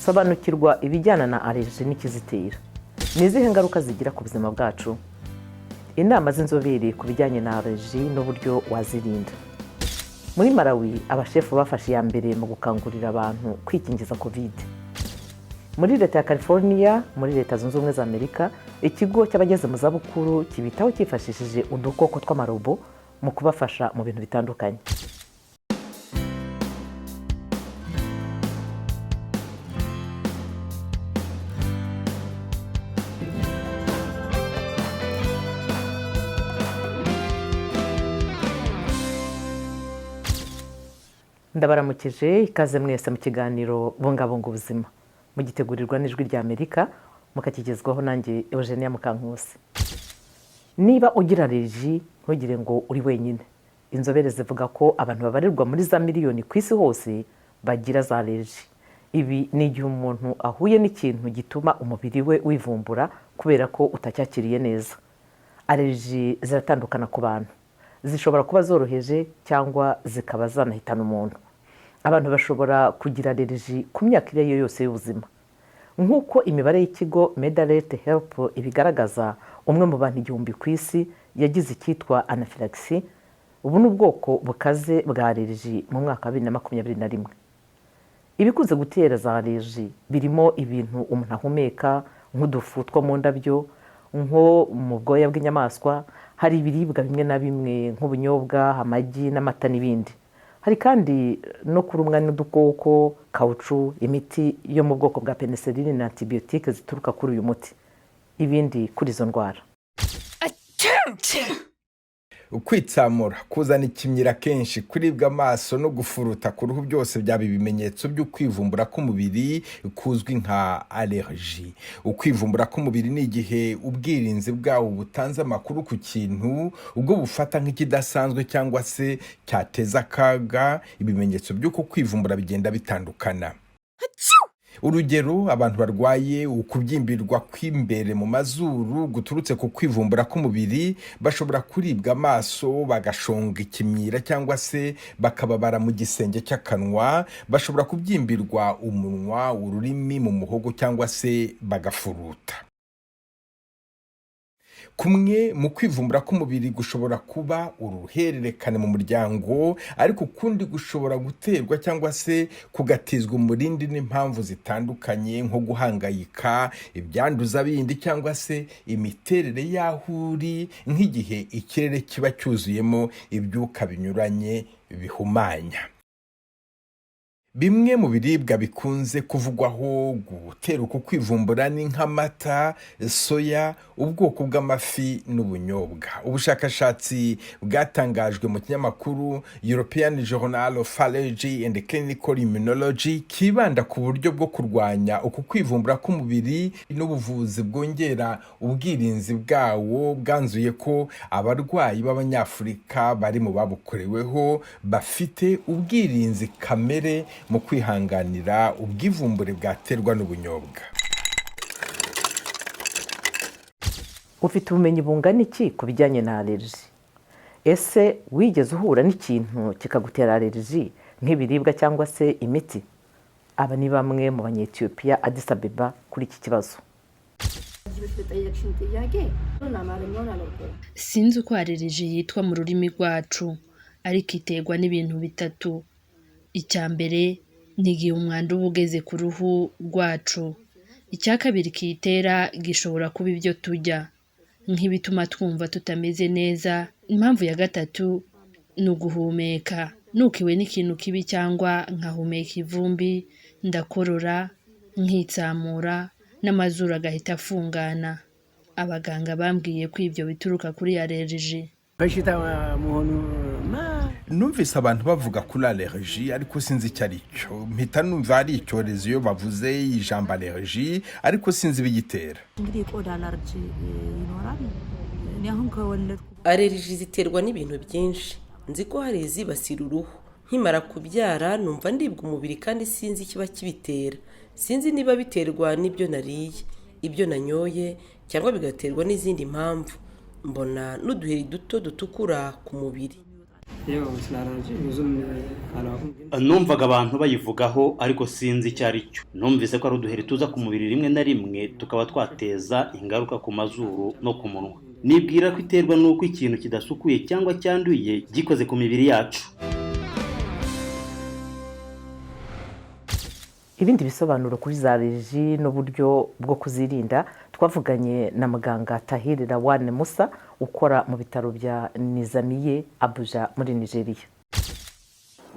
sobanukirwa ibijyana na allergie n'ikizitera. Ni izihe ngaruka zigira ku buzima bwacu? Inama z'inzobere ku bijyanye na allergie n'uburyo wazirinda. Muri Malawi abashefu bafashe ya mbere mu gukangurira abantu kwikingiza COVID. Muri leta ya California, muri leta zunze ubumwe za Amerika, ikigo cy'abageze mu zabukuru kibitaho cyifashishije udukoko tw'amarobo mu kubafasha mu bintu bitandukanye. Ndabaramukije, ikaze mwese mu kiganiro Bungabunga Ubuzima. Mugitegurirwa n'Ijwi ry'Amerika, mukakigezwaho nanjye Eugenie Mukankusi. Niba ugira allergie, ntugire ngo uri wenyine. Inzobere zivuga ko abantu babarirwa muri za miliyoni ku isi hose bagira za allergie. Ibi ni igihe umuntu ahuye n'ikintu gituma umubiri we wivumbura kubera ko utacyakiriye neza. Allergie ziratandukana ku bantu. Zishobora kuba zoroheje cyangwa zikaba zanahitana umuntu. Abantu bashobora kugira allergie ku myaka iyo ariyo yose y'ubuzima. Nk'uko imibare y'ikigo Medalete Help ibigaragaza, umwe mu bantu 1000 ku isi yagize icyitwa anaphylaxie. Ubu ni ubwoko bukaze bwa allergie mu mwaka wa 2021. Ibikunze gutera za allergie birimo ibintu umuntu ahumeka nk'udufu two mu ndabyo, nko mu bwoya bw'inyamaswa. Hari ibiribwa bimwe na bimwe nk'ubunyobwa, amagi n'amata n'ibindi. Hari kandi no kurumwa n'udukoko, kauchu, imiti yo mu bwoko bwa penicilline na antibiotique zituruka kuri uyu muti. Ibindi kuri izo ndwara. Kwitsamura, kuzana ikimyira kenshi, kuribwa amaso no gufuruta ku ruhu, byose byaba ibimenyetso byo kwivumbura k'umubiri kuzwi nka allergie. Ukwivumbura k'umubiri ni igihe ubwirinzi bwawo butanze amakuru ku kintu ubwo bufata nk'ikidasanzwe cyangwa se cyateza akaga. Ibimenyetso by'uko kwivumbura bigenda bitandukana. Urugero, abantu barwaye ukubyimbirwa kw'imbere mu mazuru guturutse ku kwivumbura k'umubiri bashobora kuribwa amaso, bagashonga ikimyira cyangwa se bakababara mu gisenge cy'akanwa. Bashobora kubyimbirwa umunwa, ururimi, mu muhogo cyangwa se bagafuruta. Kumwe mu kwivumbura k'umubiri gushobora kuba uruhererekane mu muryango, ariko ukundi gushobora guterwa cyangwa se kugatizwa umurindi n'impamvu zitandukanye, nko guhangayika, ibyanduza bindi cyangwa se imiterere y'aho uri, nk'igihe ikirere kiba cyuzuyemo ibyuka binyuranye bihumanya. Bimwe mu biribwa bikunze kuvugwaho gutera uku kwivumbura ni nk'amata, soya, ubwoko bw'amafi n'ubunyobwa. Ubushakashatsi bwatangajwe mu kinyamakuru European Journal of Allergy and Clinical Immunology kibanda ku buryo bwo kurwanya uku kwivumbura k'umubiri n'ubuvuzi bwongera ubwirinzi bwawo, bwanzuye ko abarwayi b'Abanyafurika bari mu babukoreweho bafite ubwirinzi kamere mu kwihanganira ubwivumbure bwaterwa n'ubunyobwa. Ufite ubumenyi bungana iki ku bijyanye na allergie? Ese wigeze uhura n'ikintu kikagutera allergie nk'ibiribwa cyangwa se imiti? Aba ni bamwe mu Banyetiyopiya Addis Abeba kuri iki kibazo. Sinzi uko allergie yitwa mu rurimi rwacu, ariko iterwa n'ibintu bitatu. Icya mbere ni igihe umwanda uba ugeze ku ruhu rwacu. Icya kabiri kiyitera gishobora kuba ibyo turya, nk'ibituma twumva tutameze neza. Impamvu ya gatatu ni uguhumeka. Nukiwe n'ikintu kibi cyangwa nkahumeka ivumbi, ndakorora, nkitsamura, n'amazuru agahita afungana. Abaganga bambwiye ko ibyo bituruka kuri allergie. Numvise abantu bavuga kuri allergie ariko sinzi icyo ari cyo. Mpita numva ari icyorezo iyo bavuze ijambo allergie, ariko sinzi ibigitera. Allergie ziterwa n'ibintu byinshi. Nzi ko hari izibasira uruhu. Nkimara kubyara numva ndibwa umubiri kandi sinzi ikiba kibitera. Sinzi niba biterwa n'ibyo nariye, ibyo nanyoye, cyangwa bigaterwa n'izindi mpamvu. Mbona n'uduheri duto dutukura ku mubiri. numvaga abantu bayivugaho ariko sinzi icyo ari cyo. Numvise ko ari uduheri tuza ku mubiri rimwe na rimwe tukaba twateza ingaruka ku mazuru no ku munwa. Nibwira ko iterwa n'uko ikintu kidasukuye cyangwa cyanduye gikoze ku mibiri yacu. Ibindi bisobanuro kuri za allergie n'uburyo bwo kuzirinda twavuganye na muganga Tahir Lawan Musa ukora mu bitaro bya Nizamiye Abuja muri Nigeria.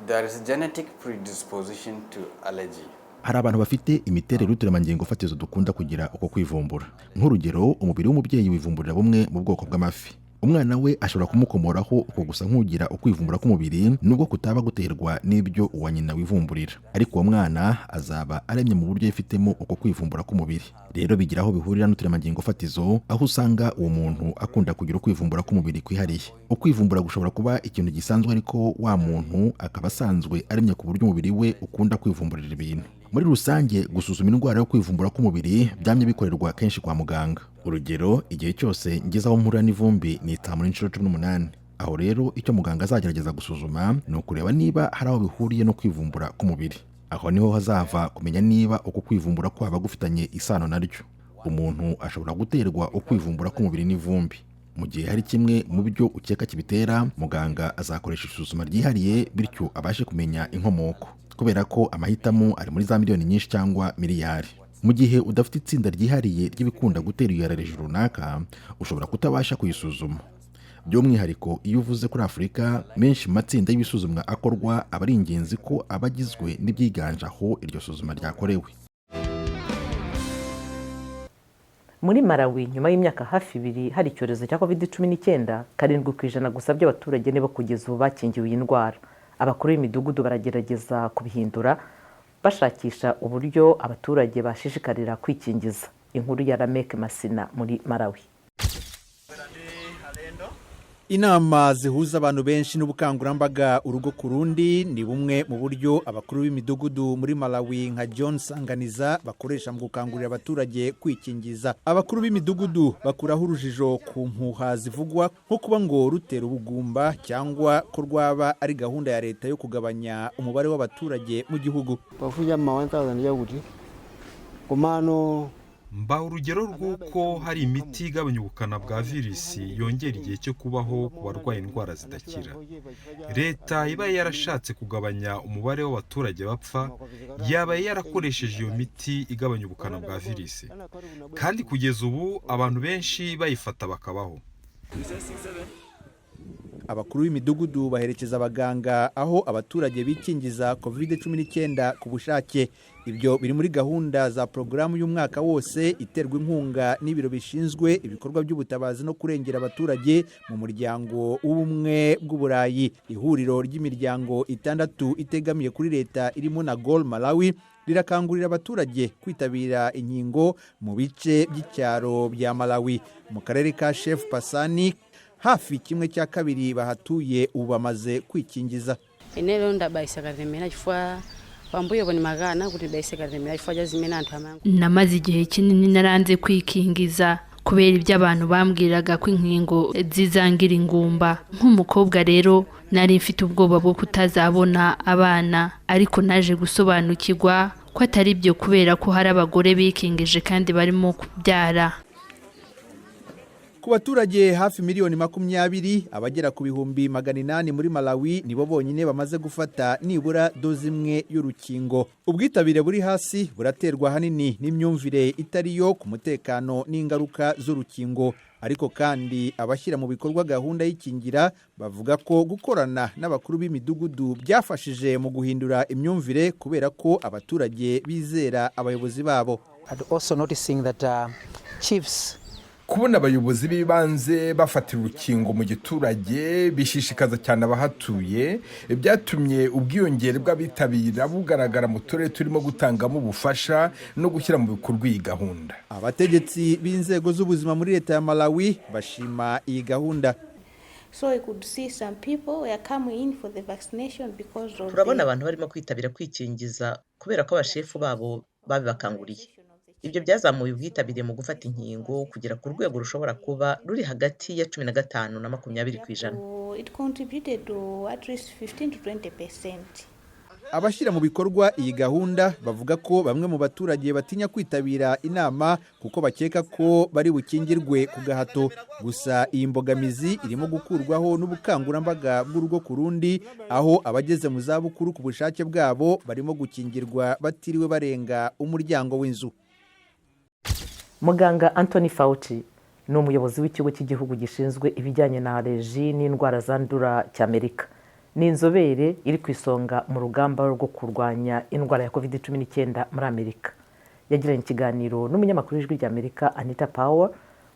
There is genetic predisposition to allergy. Hari abantu bafite imiterere y'uturemangingo fatizo dukunda kugira uko kwivumbura. Nk'urugero, umubiri w'umubyeyi wivumburira bumwe mu bwoko bw'amafi. Umwana we ashobora kumukomoraho uko gusa nk'ugira ukwivumbura k'umubiri nubwo kutaba guterwa n'ibyo uwa nyina wivumburira, ariko uwo mwana azaba aremye mu buryo yifitemo uko kwivumbura k'umubiri. Rero bigira aho bihurira n'uturemangingo fatizo, aho usanga uwo muntu akunda kugira ukwivumbura k'umubiri kwihariye. Ukwivumbura gushobora kuba ikintu gisanzwe, ariko wa muntu akaba asanzwe aremye ku buryo umubiri we ukunda kwivumburira ibintu. Muri rusange, gusuzuma indwara yo kwivumbura k'umubiri byamye bikorerwa kenshi kwa muganga. Urugero, igihe cyose ngeze aho mpura n'ivumbi nitamura inshuro 18. Aho rero icyo muganga azagerageza gusuzuma ni ukureba niba hari aho bihuriye no kwivumbura k'umubiri. Aho niho hazava kumenya niba uko kwivumbura kwaba gufitanye isano naryo. Umuntu ashobora guterwa ukwivumbura k'umubiri n'ivumbi. Mu gihe hari kimwe mu byo ukeka kibitera, muganga azakoresha isuzuma ryihariye bityo abashe kumenya inkomoko, kubera ko amahitamo ari muri za miliyoni nyinshi cyangwa miliyari. Mu gihe udafite itsinda ryihariye ry'ibikunda gutera iyo allergie runaka, ushobora kutabasha kuyisuzuma. By'umwihariko iyo uvuze kuri Afurika, menshi mu matsinda y'ibisuzumwa akorwa aba ari ingenzi ko abagizwe n'ibyiganje aho iryo suzuma ryakorewe. Muri Malawi, nyuma y'imyaka hafi 2 hari icyorezo cya COVID-19, 7% gusa by'abaturage nibo kugeza ubu bakingiwe iyi ndwara. Abakuru b'imidugudu baragerageza kubihindura bashakisha uburyo abaturage bashishikarira kwikingiza. Inkuru ya Ramek Masina muri Malawi. Inama zihuza abantu benshi n'ubukangurambaga urugo ku rundi ni bumwe mu buryo abakuru b'imidugudu muri Malawi nka John Sanganiza bakoresha mu gukangurira abaturage kwikingiza. Abakuru b'imidugudu bakuraho urujijo ku mpuha zivugwa nko kuba ngo rutera ubugumba cyangwa ko rwaba ari gahunda ya leta yo kugabanya umubare w'abaturage mu gihugu. Bavuye mu 1000 yaguti kumano mba urugero rw'uko hari imiti igabanya ubukana bwa virusi yongera igihe cyo kubaho ku barwaye indwara zidakira. Leta iba yarashatse kugabanya umubare w'abaturage bapfa, yaba yarakoresheje iyo miti igabanya ubukana bwa virusi, kandi kugeza ubu abantu benshi bayifata bakabaho. Abakuru b'imidugudu baherekeza abaganga aho abaturage bikingiza COVID-19 ku bushake. Ibyo biri muri gahunda za porogaramu y'umwaka wose iterwa inkunga n'ibiro bishinzwe ibikorwa by'ubutabazi no kurengera abaturage mu muryango w'ubumwe bw'Uburayi. Ihuriro ry'imiryango 6 itegamiye kuri leta irimo na Gol Malawi rirakangurira abaturage kwitabira inkingo mu bice by'icyaro bya Malawi. Mu karere ka Chef Pasani, hafi 1/2 bahatuye ubu bamaze kwikingiza. Enero ndabayisagaremera ifwa bambuye boni magana kuri bayisagaremera ifwa jazimena ntamangu. Namaze igihe kinini naranze kwikingiza kubera ibyo abantu bambwiraga ko inkingo zizangira ingumba. Nk'umukobwa rero nari mfite ubwoba bwo kutazabona abana, ariko naje gusobanukirwa ko atari byo kubera ko hari abagore bikingije kandi barimo kubyara. Ku baturage hafi miliyoni 20, abagera ku bihumbi 800 muri Malawi nibo bonyine bamaze gufata nibura dozi imwe y'urukingo. Ubwitabire buri hasi buraterwa hanini n'imyumvire itariyo ku mutekano n'ingaruka z'urukingo, ariko kandi abashyira mu bikorwa gahunda y'ikingira bavuga ko gukorana n'abakuru b'imidugudu byafashije mu guhindura imyumvire kubera ko abaturage bizera abayobozi babo. also noticing that chiefs kubona abayobozi b'ibanze bafatira urukingo mu giturage bishishikaza cyane abahatuye, byatumye ubwiyongere bw'abitabira bugaragara mu turere turimo gutangamo ubufasha no gushyira mu bikorwa iyi gahunda. Abategetsi b'inzego z'ubuzima muri leta ya Malawi bashima iyi gahunda. So I could see some people were coming in for the vaccination because of turabona abantu barimo kwitabira kwikingiza kubera ko abashefu babo babibakanguriye. ibyo byazamuye ubwitabire mu gufata inkingo kugera ku rwego rushobora kuba ruri hagati ya 15 na 20%. So it contributed to at least 15 to 20%. Abashyira mu bikorwa iyi gahunda bavuga ko bamwe mu baturage batinya kwitabira inama kuko bakeka ko bari bukingirwe ku gahato. Gusa iyi mbogamizi irimo gukurwaho n'ubukangurambaga bw'urugo ku rundi, aho abageze mu zabukuru ku bushake bwabo barimo gukingirwa batiriwe barenga umuryango w'inzu. Muganga Anthony Fauci ni umuyobozi w'ikigo cy'igihugu gishinzwe ibijyanye na Allergie n'indwara zandura cy'Amerika. Ni inzobere iri ku isonga mu rugamba rwo kurwanya indwara ya COVID-19 muri Amerika. Yagiranye ikiganiro n'umunyamakuru w'Ijwi ry'Amerika Anita Power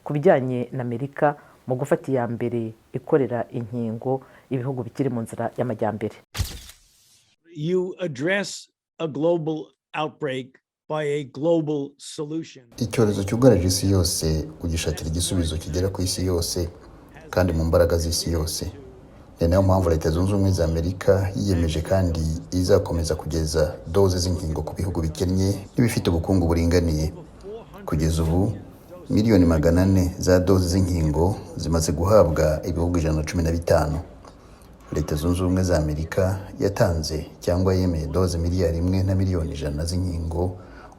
ku bijyanye na Amerika mu gufata iya mbere ikorera inkingo ibihugu bikiri mu nzira y'amajyambere. You address a global outbreak by a global solution. Icyorezo cyugarije isi yose ugishakira igisubizo kigera ku isi yose kandi mu mbaraga z'isi yose. Ni nayo mpamvu Leta Zunze Ubumwe za Amerika yiyemeje kandi izakomeza kugeza doze z'inkingo ku bihugu bikennye n'ibifite ubukungu buringaniye. Kugeza ubu miliyoni 400 za doze z'inkingo zimaze guhabwa ibihugu 115. Leta Zunze Ubumwe za Amerika yatanze cyangwa yemeye doze miliyari 1 na miliyoni 100 z'inkingo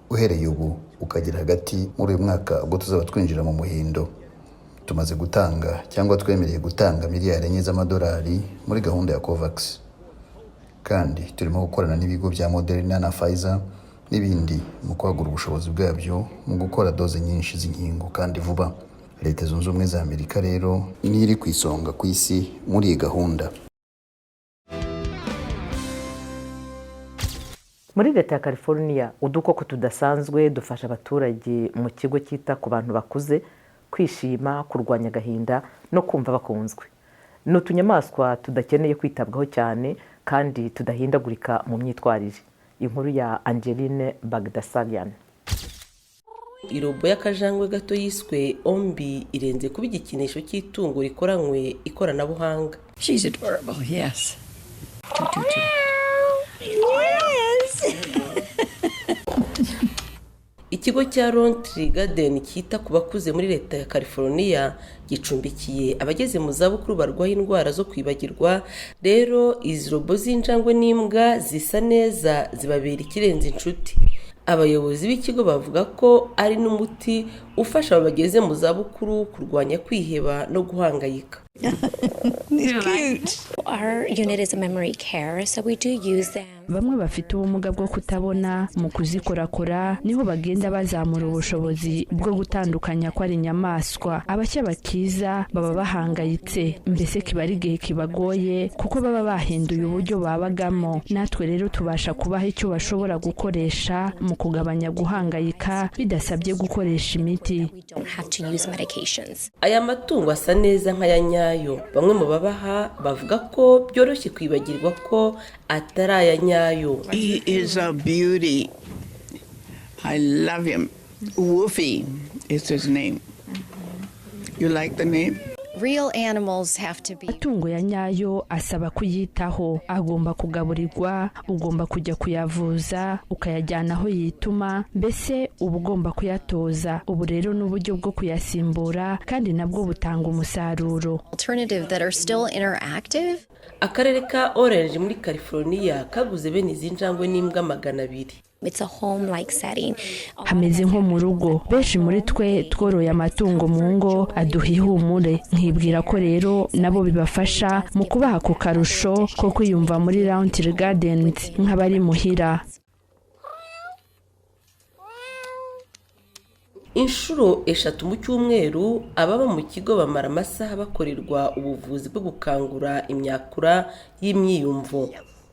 uhereye ubu ukagera hagati muri uyu mwaka ubwo tuzaba twinjira mu muhindo. Tumaze gutanga cyangwa twemereye gutanga miliyari 4 z'amadolari muri gahunda ya COVAX. Kandi turimo gukorana n'ibigo bya Moderna na Pfizer n'ibindi mu kwagura ubushobozi bwabyo mu gukora doze nyinshi z'inkingo kandi vuba. Leta Zunze Ubumwe za Amerika rero ni iri ku isonga ku isi muri iyi gahunda. Muri Leta ya California, udukoko tudasanzwe dufasha abaturage mu kigo cyita ku bantu bakuze kwishima, kurwanya agahinda no kumva bakunzwe. Ni utunyamaswa tudakeneye kwitabwaho cyane kandi tudahindagurika mu myitwarire. Inkuru ya Angeline Bagdasarian. Robo y'akajangwe gato yiswe Ombi irenze kuba igikinisho cy'itungo rikoranywe ikoranabuhanga. She's adorable, yes. Ikigo cya Laundry Garden cyita ku bakuze muri Leta ya California gicumbikiye abageze mu zabukuru barwaye indwara zo kwibagirwa. Rero izi robo z'injangwe n'imbwa zisa neza zibabera ikirenze inshuti. Abayobozi b'ikigo bavuga ko ari n'umuti ufasha abageze mu zabukuru kurwanya kwiheba no guhangayika. Our unit is a memory care, so we do use them. Bamwe bafite ubumuga bwo kutabona mu kuzikorakora niho bagenda bazamura ubushobozi bwo gutandukanya ko ari inyamaswa. Abashya bakiza baba bahangayitse, mbese kiba ari igihe kibagoye kuko baba bahinduye uburyo babagamo. Natwe rero tubasha kubaha icyo bashobora gukoresha mu kugabanya guhangayika bidasabye gukoresha imiti. Aya matungo asa neza nk'aya nyayo. Bamwe mu babaha bavuga ko byoroshye kwibagirwa ko atari aya nyayo. He is a beauty. I love him. Woofy is his name. You like the name? Real animals have to be. Atungo ya nyayo asaba kuyitaho, agomba kugaburirwa, ugomba kujya kuyavuza, ukayajyana aho yituma, mbese uba ugomba kuyatoza. Ubu rero n'uburyo bwo kuyasimbura kandi nabwo butanga umusaruro. Alternative that are still interactive. Akarere ka Orange muri California kaguze bene izi njangwe n'imbwa 200. It's a home-like setting. Hameze nko mu rugo. Benshi muri twe tworoye amatungo mu ngo aduha ihumure. Nkibwira ko rero nabo bibafasha mu kubaha ku karusho ko kwiyumva muri Laundry Garden nk'abari muhira. Inshuro 3 mu cyumweru ababa mu kigo bamara amasaha bakorerwa ubuvuzi bwo gukangura imyakura y'imyiyumvo.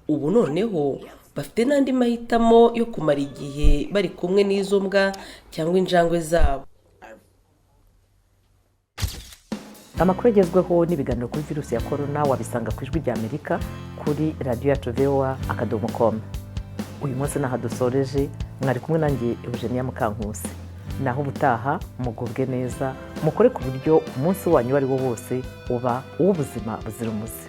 Ubu noneho bafite n'andi mahitamo yo kumara igihe bari kumwe n'izo mbwa cyangwa injangwe zabo. Amakuru agezweho n'ibiganiro kuri virusi ya corona wabisanga ku Ijwi ry'Amerika kuri radio yacu voa.com. Uyu munsi naha dusoreje, mwari kumwe nanjye Eugenie Mukankusi. Naho ubutaha mugubwe neza, mukore ku buryo umunsi wanyu wari wo wose uba uw'ubuzima buzira umuze.